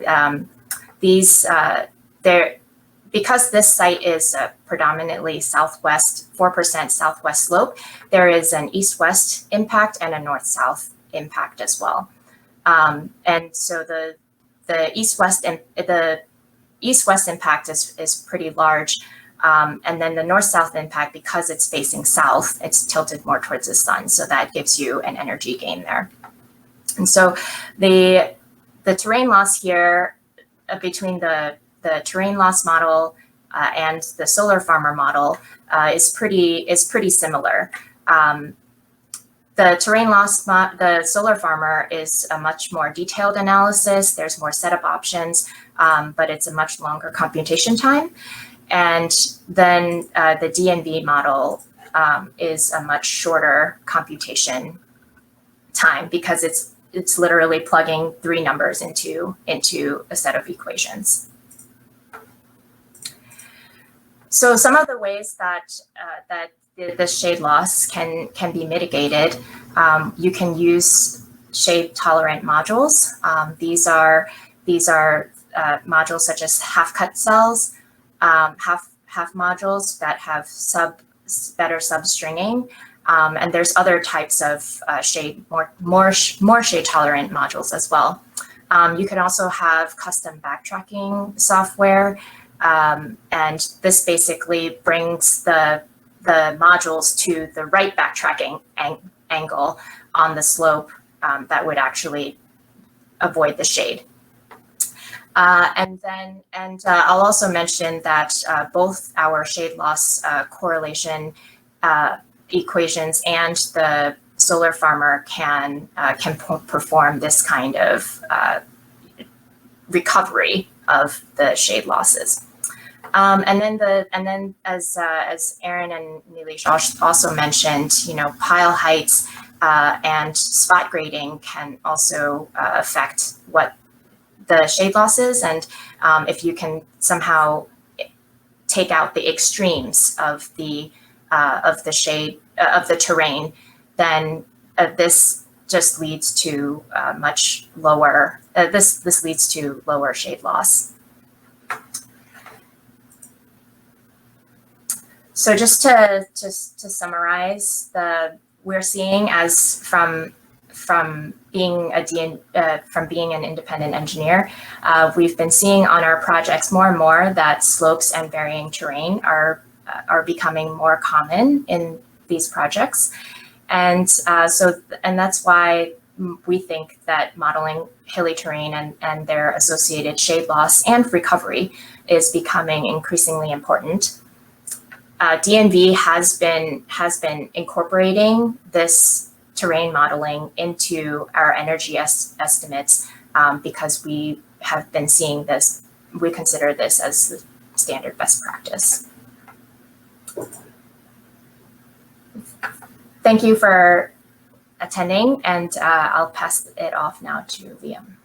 because this site is predominantly southwest, 4% southwest slope, there is an east-west impact and a north-south impact as well. And so the east-west impact is pretty large. And then the north-south impact, because it's facing south, it's tilted more towards the sun. So that gives you an energy gain there. And so the terrain loss here between the terrain loss model and the SolarFarmer model is pretty similar. The terrain loss, the SolarFarmer is a much more detailed analysis. There's more setup options, but it's a much longer computation time. And then the DNV model is a much shorter computation time because it's literally plugging 3 numbers into a set of equations. So some of the ways that the shade loss can be mitigated, you can use shade tolerant modules. These are modules such as half cut cells, half modules that have better substringing, and there's other types of more shade tolerant modules as well. You can also have custom backtracking software, and this basically brings the modules to the right backtracking angle on the slope that would actually avoid the shade. And I'll also mention that both our shade loss correlation equations and the SolarFarmer can perform this kind of recovery of the shade losses. And then as Aaron and Nilesh also mentioned, pile heights and spot grading can also affect what the shade loss is, and if you can somehow take out the extremes of the shade of the terrain, then this just leads to much lower. This leads to lower shade loss. So just to summarize, we're seeing as from being an independent engineer, we've been seeing on our projects more and more that slopes and varying terrain are becoming more common in these projects, and that's why we think that modeling hilly terrain and their associated shade loss and recovery is becoming increasingly important. DNV has been incorporating this terrain modeling into our energy estimates because we have been seeing this. We consider this as the standard best practice. Thank you for attending, and I'll pass it off now to Liam.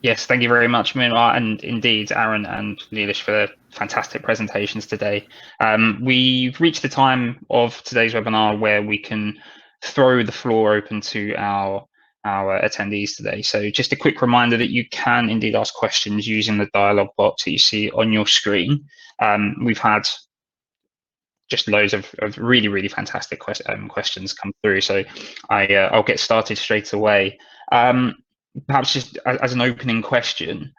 Yes, thank you very much, Minwar, and indeed Aaron and Nilesh for their fantastic presentations today. We've reached the time of today's webinar where we can throw the floor open to our attendees today. So just a quick reminder that you can indeed ask questions using the dialog box that you see on your screen. We've had just loads of really, really fantastic questions come through, so I'll get started straight away. Perhaps just as an opening question,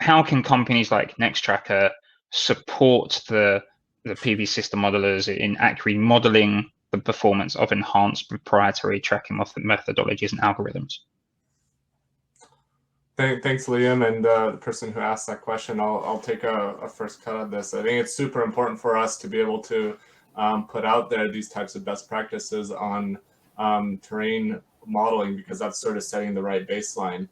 how can companies like Nextracker support the PV system modelers in accurately modeling the performance of enhanced proprietary tracking methodologies and algorithms? Thanks, Liam, and the person who asked that question. I'll take a first cut at this. I think it's super important for us to be able to put out there these types of best practices on terrain modeling, because that's sort of setting the right baseline.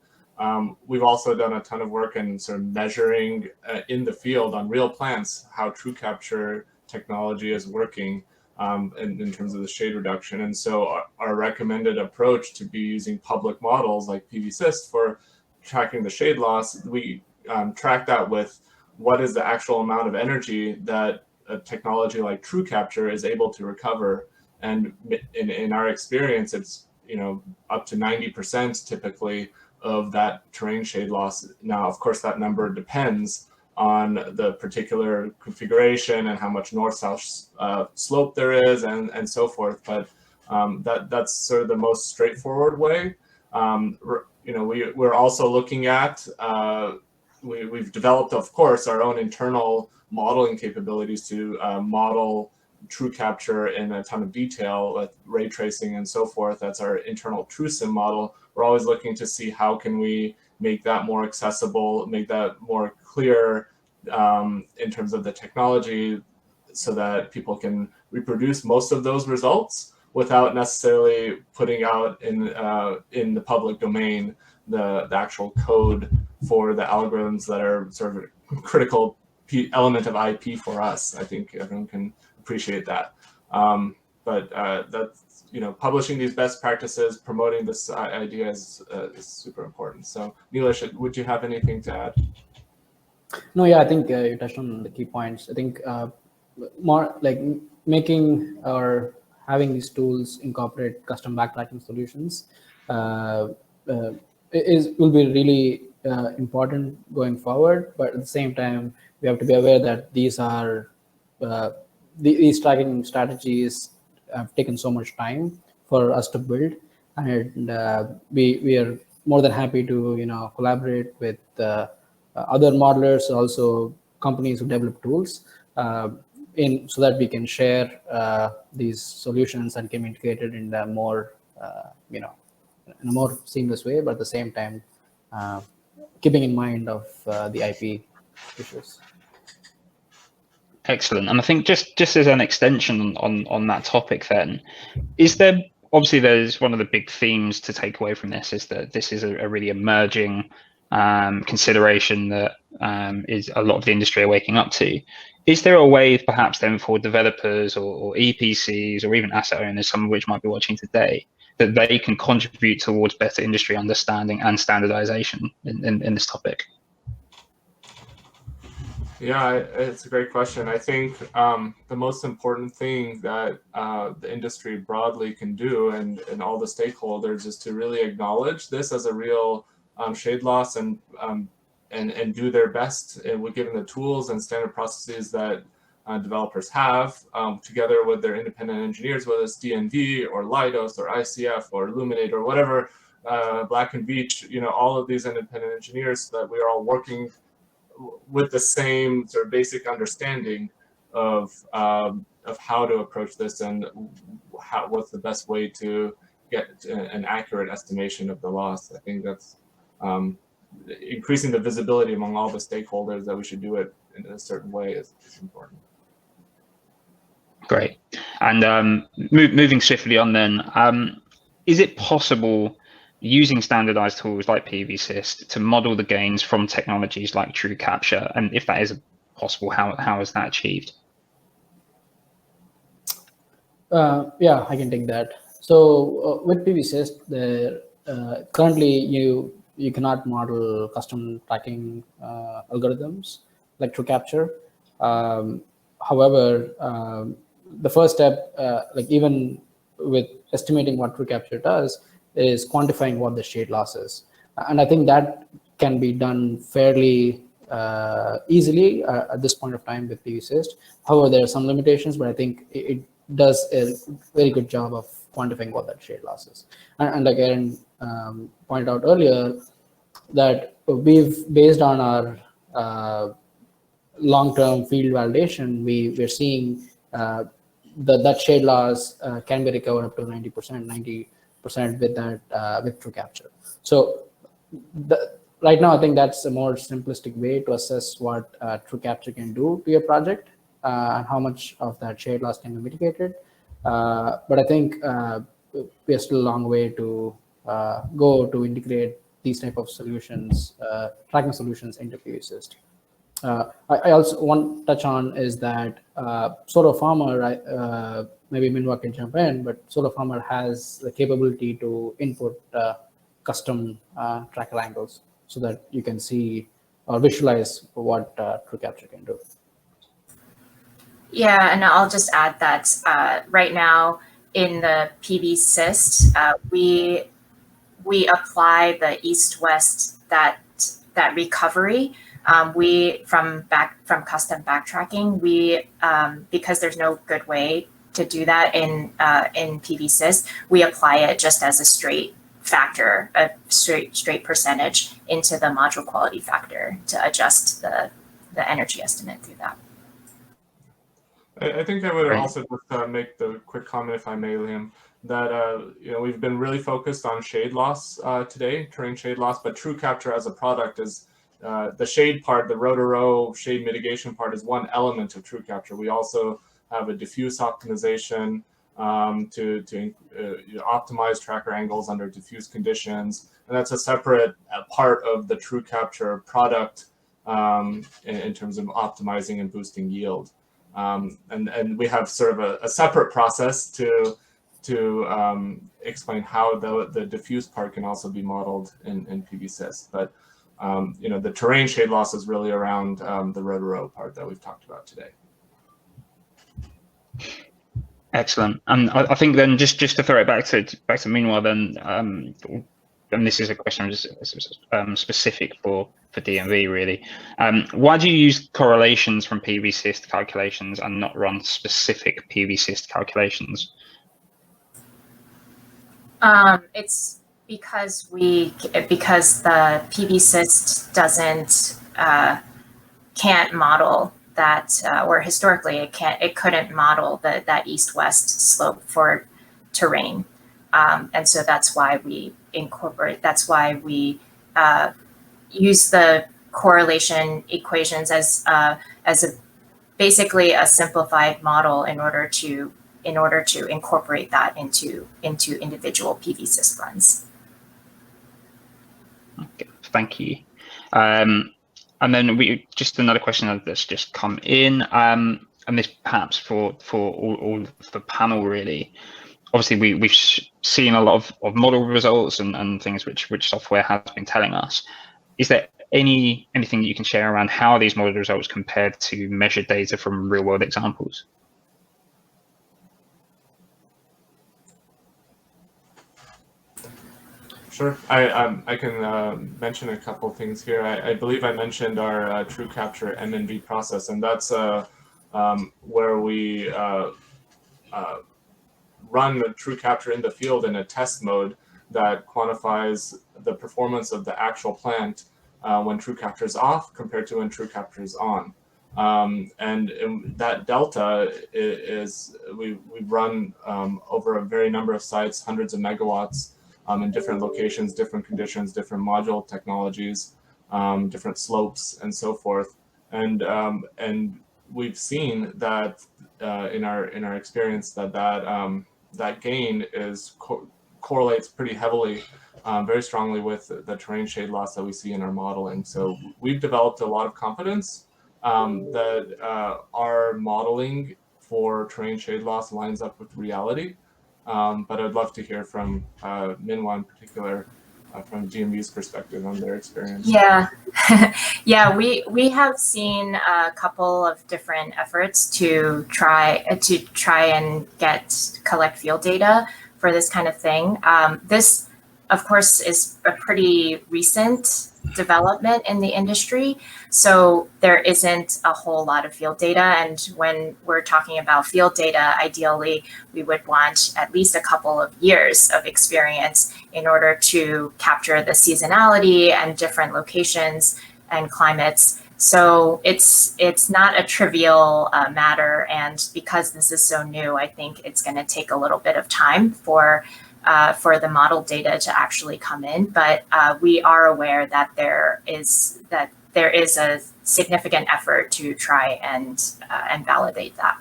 We've also done a ton of work in sort of measuring in the field on real plants how true capture technology is working in terms of the shade reduction. And so our recommended approach to be using public models like PVSYST for tracking the shade loss, we track that with what is the actual amount of energy that a technology like true capture is able to recover. And in our experience, it's up to 90% typically of that terrain shade loss. Now, of course, that number depends on the particular configuration and how much north-south slope there is and so forth. But that's sort of the most straightforward way. We're also looking at, we've developed, of course, our own internal modeling capabilities to model true capture in a ton of detail with ray tracing and so forth. That's our internal TrueSim model. We're always looking to see how can we make that more accessible, make that more clear in terms of the technology, so that people can reproduce most of those results without necessarily putting out in the public domain the actual code for the algorithms that are sort of a critical element of IP for us. I think everyone can appreciate that. But that's, publishing these best practices, promoting this idea is super important. So Nilesh, would you have anything to add? No, yeah, I think you touched on the key points. I think more like making or having these tools incorporate custom backtracking solutions will be really important going forward. But at the same time, we have to be aware that these are these tracking strategies have taken so much time for us to build, and we are more than happy to collaborate with other modelers, also companies who develop tools, so that we can share these solutions and can integrate it in a more in a more seamless way, but at the same time keeping in mind of the IP issues. Excellent. And I think just as an extension on that topic, then, is there, obviously there's one of the big themes to take away from this is that this is a really emerging consideration that is a lot of the industry are waking up to. Is there a way perhaps then for developers or EPCs or even asset owners, some of which might be watching today, that they can contribute towards better industry understanding and standardization in this topic? Yeah, it's a great question. I think the most important thing that the industry broadly can do and all the stakeholders is to really acknowledge this as a real shade loss and do their best with given the tools and standard processes that developers have together with their independent engineers, whether it's DNV or Leidos or ICF or Illuminate or whatever, Black and Veatch, all of these independent engineers, so that we are all working with the same sort of basic understanding of how to approach this and what's the best way to get an accurate estimation of the loss. I think that's increasing the visibility among all the stakeholders that we should do it in a certain way is important. Great. And moving swiftly on then, is it possible using standardized tools like PVSys to model the gains from technologies like true capture? And if that is possible, how is that achieved? Yeah, I can take that. So with PVSys, currently you cannot model custom tracking algorithms like true capture. However, the first step, like even with estimating what true capture does, is quantifying what the shade loss is. And I think that can be done fairly easily at this point of time with PVSys. However, there are some limitations, but I think it does a very good job of quantifying what that shade loss is. And like Aaron pointed out earlier, that we've, based on our long-term field validation, we're seeing that shade loss can be recovered up to 90% with that with true capture. So right now, I think that's a more simplistic way to assess what true capture can do to your project and how much of that shade loss can be mitigated. But I think we're still a long way to go to integrate these type of solutions, tracking solutions into PVSys. I also want to touch on is that SolarFarmer, maybe Minwa can jump in, but SolarFarmer has the capability to input custom tracker angles so that you can see or visualize what true capture can do. Yeah, and I'll just add that right now in the PVSys, we apply the east-west that recovery. We from custom backtracking, because there's no good way to do that in PVSys, we apply it just as a straight factor, a straight percentage into the module quality factor to adjust the energy estimate through that. I think I would also just make the quick comment, if I may, Liam, that we've been really focused on shade loss today, terrain shade loss, but true capture as a product is the shade part, the row-to-row shade mitigation part is one element of true capture. We also have a diffuse optimization to optimize tracker angles under diffuse conditions, and that's a separate part of the true capture product in terms of optimizing and boosting yield. And we have sort of a separate process to explain how the diffuse part can also be modeled in PVSys. But the terrain shade loss is really around the row-to-row part that we've talked about today. Excellent. And I think then just to throw it back to Meanwhile, then, and this is a question specific for DNV really. Why do you use correlations from PVSys calculations and not run specific PVSys calculations? It's because the PVSys can't model that, or historically it couldn't model that east-west slope for terrain, and so that's why we use the correlation equations as basically a simplified model in order to incorporate that into individual PVSys runs. Okay, thank you. And then just another question that's just come in, and this perhaps for all of the panel really. Obviously, we've seen a lot of model results and things which software has been telling us. Is there anything you can share around how these model results compared to measured data from real world examples? Sure, I can mention a couple things here. I believe I mentioned our TrueCapture MNV process, and that's where we run the TrueCapture in the field in a test mode that quantifies the performance of the actual plant when TrueCapture is off compared to when TrueCapture is on. And that delta is we run over a very number of sites, hundreds of megawatts in different locations, different conditions, different module technologies, different slopes, and so forth. And we've seen that in our experience that gain correlates pretty heavily, very strongly with the terrain shade loss that we see in our modeling. So we've developed a lot of confidence that our modeling for terrain shade loss lines up with reality. But I'd love to hear from Minhwa in particular, from DNV's perspective on their experience. Yeah, yeah, we have seen a couple of different efforts to try and collect field data for this kind of thing. This, of course, is a pretty recent development in the industry, so there isn't a whole lot of field data. And when we're talking about field data, ideally we would want at least a couple of years of experience in order to capture the seasonality and different locations and climates. So it's not a trivial matter, and because this is so new, I think it's going to take a little bit of time for the model data to actually come in, but we are aware that there is a significant effort to try and validate that.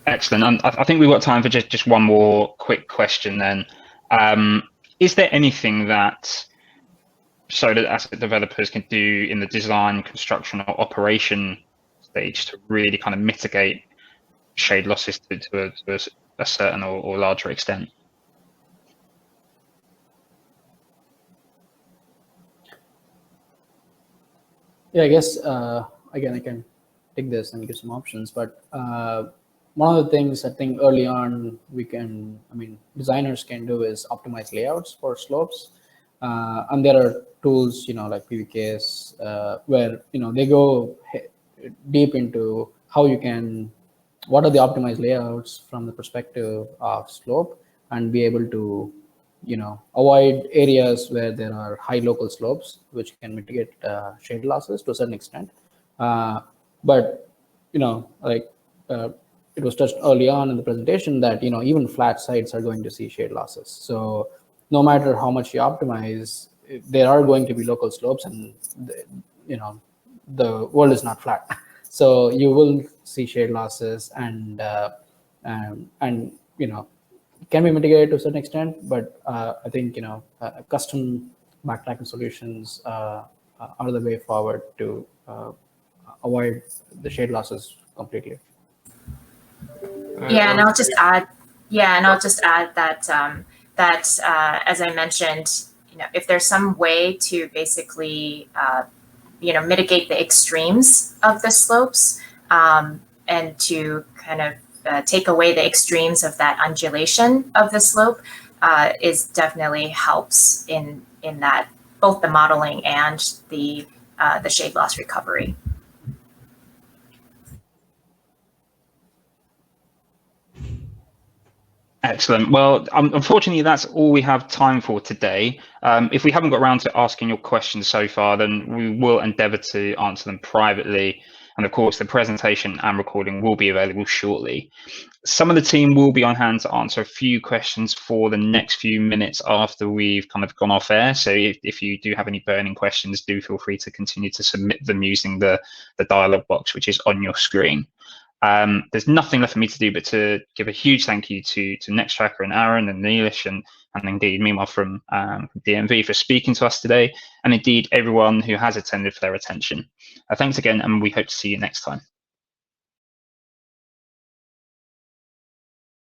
Excellent. And I think we've got time for just one more quick question then. Is there anything that solar asset developers can do in the design, construction, or operation stage to really kind of mitigate shade losses to a certain or larger extent? Yeah, I guess again I can take this and give some options, but one of the things I think early on designers can do is optimize layouts for slopes, and there are tools like PVKs where they go deep into what are the optimized layouts from the perspective of slope, and be able to avoid areas where there are high local slopes, which can mitigate shade losses to a certain extent. But it was touched early on in the presentation that even flat sites are going to see shade losses. So no matter how much you optimize, there are going to be local slopes, and the world is not flat. So you will see shade losses, and can be mitigated to a certain extent, but I think custom backtracking solutions are the way forward to avoid the shade losses completely. Yeah, and I'll just add. Yeah, and I'll just add that as I mentioned, if there's some way to basically mitigate the extremes of the slopes, and to kind of take away the extremes of that undulation of the slope, is definitely helps in that, both the modeling and the shade loss recovery. Excellent. Well, unfortunately, that's all we have time for today. If we haven't got around to asking your questions so far, then we will endeavour to answer them privately. And of course, the presentation and recording will be available shortly. Some of the team will be on hand to answer a few questions for the next few minutes after we've kind of gone off air. So if you do have any burning questions, do feel free to continue to submit them using the dialog box, which is on your screen. There's nothing left for me to do but to give a huge thank you to Nextracker and Aaron and Neelish and indeed meanwhile from DNV for speaking to us today, and indeed everyone who has attended for their attention. Thanks again, and we hope to see you next time.